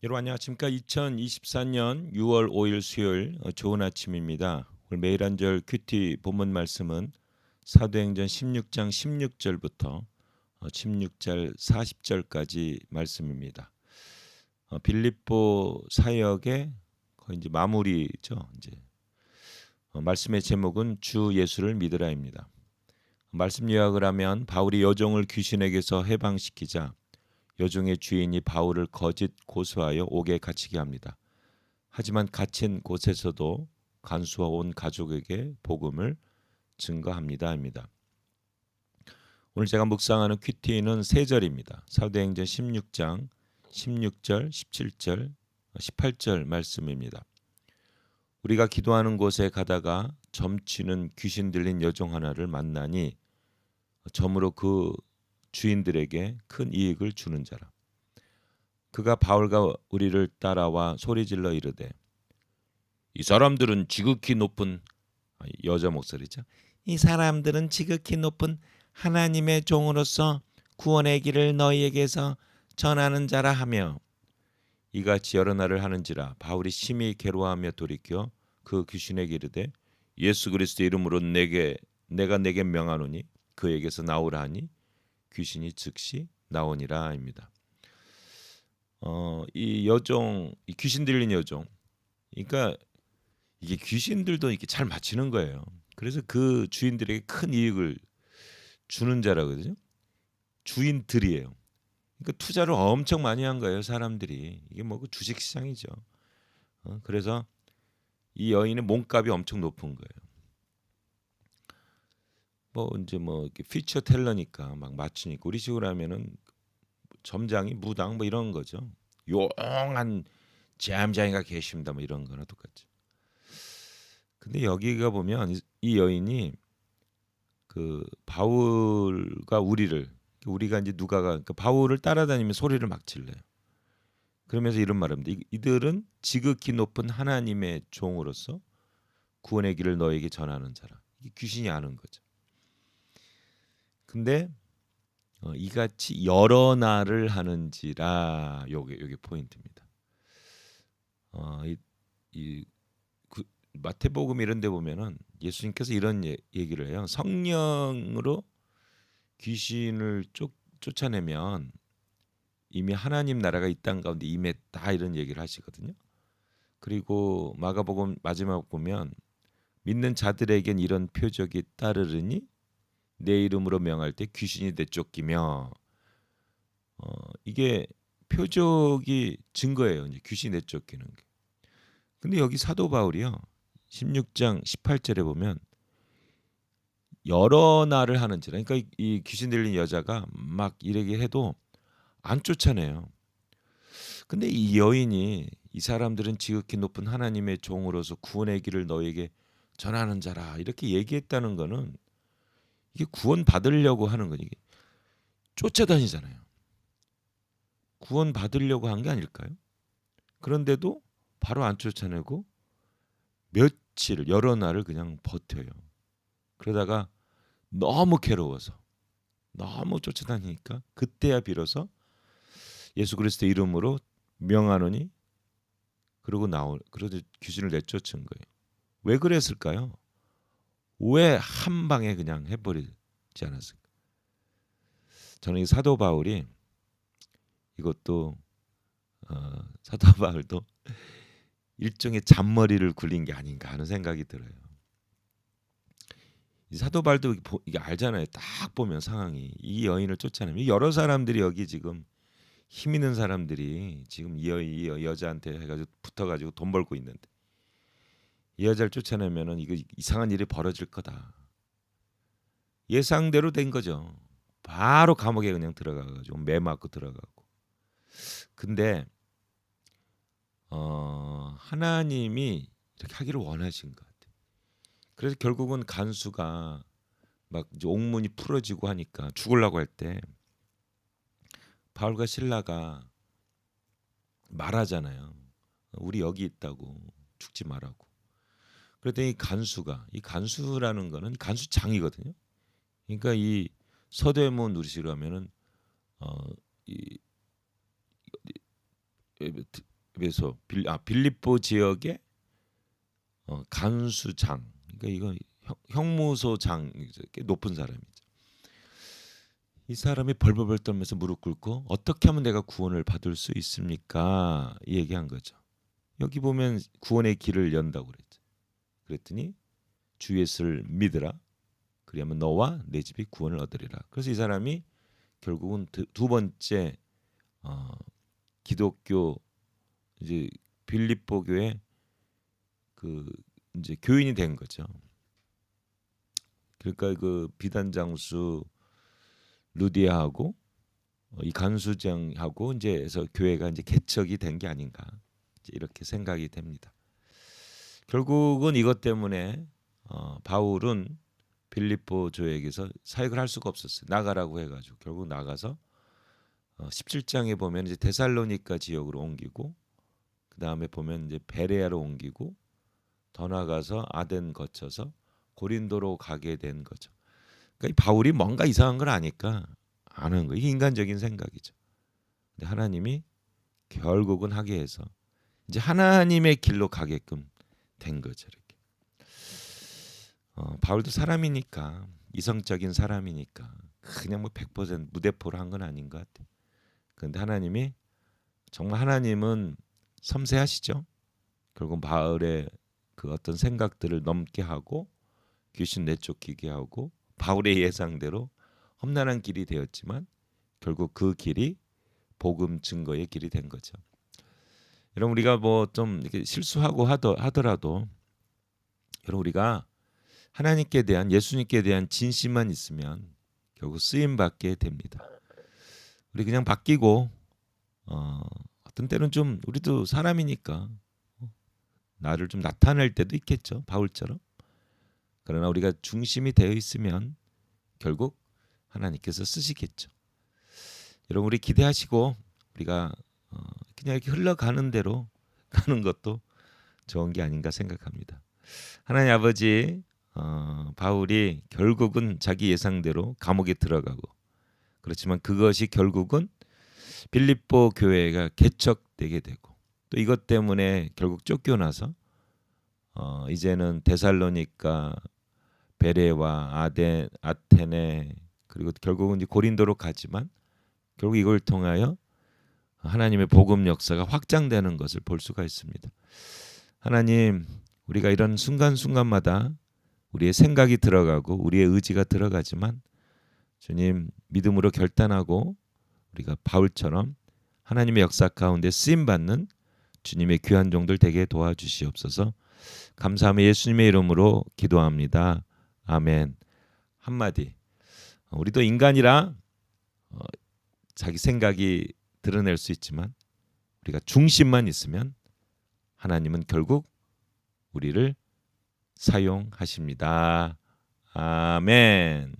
여러분 안녕하십니까? 2024년 6월 5일 수요일 좋은 아침입니다. 오늘 매일 한절 큐티 본문 말씀은 사도행전 16장 16절부터 16절 40절까지 말씀입니다. 빌립보 사역의 거의 이제 마무리죠. 이제 말씀의 제목은 주 예수를 믿으라입니다. 말씀 요약을 하면 바울이 여종을 귀신에게서 해방시키자 여종의 주인이 바울을 거짓 고소하여 옥에 갇히게 합니다. 하지만 갇힌 곳에서도 간수와 온 가족에게 복음을 증거합니다입니다. 오늘 제가 묵상하는 큐티는 세 절입니다. 사도행전 16장 16절, 17절, 18절 말씀입니다. 우리가 기도하는 곳에 가다가 점치는 귀신 들린 여종 하나를 만나니 점으로 그 주인들에게 큰 이익을 주는 자라. 그가 바울과 우리를 따라와 소리질러 이르되 이 사람들은 지극히 높은 여자 목소리죠. 이 사람들은 지극히 높은 하나님의 종으로서 구원의 길을 너희에게서 전하는 자라 하며 이같이 여러 날을 하는지라 바울이 심히 괴로워하며 돌이켜 그 귀신에게 이르되 예수 그리스도 이름으로 내가 내게 명하노니 그에게서 나오라 하니 귀신이 즉시 나오니라입니다. 이 여종, 이 귀신 들린 여종, 그러니까 이게 귀신들도 이렇게 잘 맞히는 거예요. 그래서 그 주인들에게 큰 이익을 주는 자라거든요. 주인들이에요. 그러니까 투자를 엄청 많이 한 거예요, 사람들이. 이게 뭐 그 주식 시장이죠. 그래서 이 여인의 몸값이 엄청 높은 거예요. 뭐 이제 뭐 이렇게 피처 텔러니까 막 맞추니까 우리 식으로 하면은 점장이 무당 뭐 이런 거죠. 용한 잼장이가 계십니다. 뭐 이런 거나 똑같죠. 근데 여기가 보면 이 여인이 그 바울과 우리가 이제 누가가 그러니까 바울을 따라다니면 소리를 막 질러요. 그러면서 이런 말합니다. 이들은 지극히 높은 하나님의 종으로서 구원의 길을 너에게 전하는 자라. 이게 귀신이 아는 거죠. 근데 이같이 여러 날을 하는지라 요게 포인트입니다. 이, 이 마태복음 이런 데 보면은 예수님께서 이런 얘기를 해요. 성령으로 귀신을 쫓아내면 이미 하나님 나라가 이 땅 가운데 임했다 이런 얘기를 하시거든요. 그리고 마가복음 마지막 보면 믿는 자들에겐 이런 표적이 따르르니 내 이름으로 명할 때 귀신이 내쫓기며 이게 표적이 증거예요. 이제 귀신 내쫓기는 게. 근데 여기 사도 바울이요. 16장 18절에 보면 여러 날을 하는지라. 그러니까 이 귀신 들린 여자가 막 이렇게 해도 안 쫓아내요. 근데 이 여인이 이 사람들은 지극히 높은 하나님의 종으로서 구원의 길을 너에게 전하는 자라 이렇게 얘기했다는 거는 이게 구원 받으려고 하는 거니 쫓아다니잖아요. 구원 받으려고 한 게 아닐까요? 그런데도 바로 안 쫓아내고 며칠 여러 날을 그냥 버텨요. 그러다가 너무 괴로워서 너무 쫓아다니니까 그때야 비로소 예수 그리스도 이름으로 명하노니 그러고 귀신을 내쫓은 거예요. 왜 그랬을까요? 왜 한 방에 그냥 해버리지 않았을까? 저는 이 사도 바울이 이것도 사도 바울도 일종의 잔머리를 굴린 게 아닌가 하는 생각이 들어요. 이 사도 바울도 이게 알잖아요. 딱 보면 상황이 이 여인을 쫓아내면 여러 사람들이 여기 지금 힘 있는 사람들이 지금 이 여자한테 해가지고 붙어가지고 돈 벌고 있는데 이 여자를 쫓아내면은 이거 이상한 일이 벌어질 거다. 예상대로 된 거죠. 바로 감옥에 그냥 들어가가지고 매 맞고 들어가고. 근데 하나님이 이렇게 하기를 원하신 것 같아요. 그래서 결국은 간수가 막 이제 옥문이 풀어지고 하니까 죽으려고 할 때 바울과 실라가 말하잖아요. 우리 여기 있다고 죽지 말라고. 그랬더니 이 간수라는 거는 간수장이거든요. 그러니까 이 서대문 우리식으로 하면은 어, 이 빌립보 지역의 간수장, 그러니까 이거 형무소장, 높은 사람이죠. 이 사람이 벌벌벌 떨면서 무릎 꿇고 어떻게 하면 내가 구원을 받을 수 있습니까? 얘기한 거죠. 여기 보면 구원의 길을 연다고 그랬죠. 그랬더니 주 예수를 믿으라. 그리하면 너와 내 집이 구원을 얻으리라. 그래서 이 사람이 결국은 두 번째 기독교 이제 빌립보 교회 그 이제 교인이 된 거죠. 그러니까 그 비단 장수 루디아하고 이 간수장하고 이제서 교회가 이제 개척이 된 게 아닌가 이렇게 생각이 됩니다. 결국은 이것 때문에 바울은 빌립보 교회에게서 사역을 할 수가 없었어요. 나가라고 해가지고 결국 나가서 17장에 보면 이제 데살로니가 지역으로 옮기고 그 다음에 보면 이제 베레아로 옮기고 더 나가서 아덴 거쳐서 고린도로 가게 된 거죠. 그러니까 이 바울이 뭔가 이상한 걸 아니까 안 하는 거예요. 이게 인간적인 생각이죠. 근데 하나님이 결국은 하게 해서 이제 하나님의 길로 가게끔 된 거죠. 이렇게. 바울도 사람이니까 이성적인 사람이니까 그냥 뭐 100% 무대포로 한 건 아닌 것 같아요. 그런데 하나님이 정말 하나님은 섬세하시죠. 결국 바울의 그 어떤 생각들을 넘게 하고 귀신 내쫓기게 하고 바울의 예상대로 험난한 길이 되었지만 결국 그 길이 복음 증거의 길이 된 거죠. 여러분 우리가 뭐 좀 이렇게 실수하고 하더라도 여러분 우리가 하나님께 대한 예수님께 대한 진심만 있으면 결국 쓰임 받게 됩니다. 우리 그냥 바뀌고 어떤 때는 좀 우리도 사람이니까 나를 좀 나타낼 때도 있겠죠. 바울처럼. 그러나 우리가 중심이 되어 있으면 결국 하나님께서 쓰시겠죠. 여러분 우리 기대하시고 우리가 그냥 이렇게 흘러가는 대로 가는 것도 좋은 게 아닌가 생각합니다. 하나님 아버지 바울이 결국은 자기 예상대로 감옥에 들어가고 그렇지만 그것이 결국은 빌립보 교회가 개척되게 되고 또 이것 때문에 결국 쫓겨나서 이제는 데살로니가 베레와 아덴 아테네 그리고 결국은 이제 고린도로 가지만 결국 이걸 통하여 하나님의 복음 역사가 확장되는 것을 볼 수가 있습니다. 하나님 우리가 이런 순간순간마다 우리의 생각이 들어가고 우리의 의지가 들어가지만 주님 믿음으로 결단하고 우리가 바울처럼 하나님의 역사 가운데 쓰임받는 주님의 귀한 종들 되게 도와주시옵소서. 감사하며 예수님의 이름으로 기도합니다. 아멘. 한마디 우리도 인간이라 자기 생각이 드러낼 수 있지만 우리가 중심만 있으면 하나님은 결국 우리를 사용하십니다. 아멘.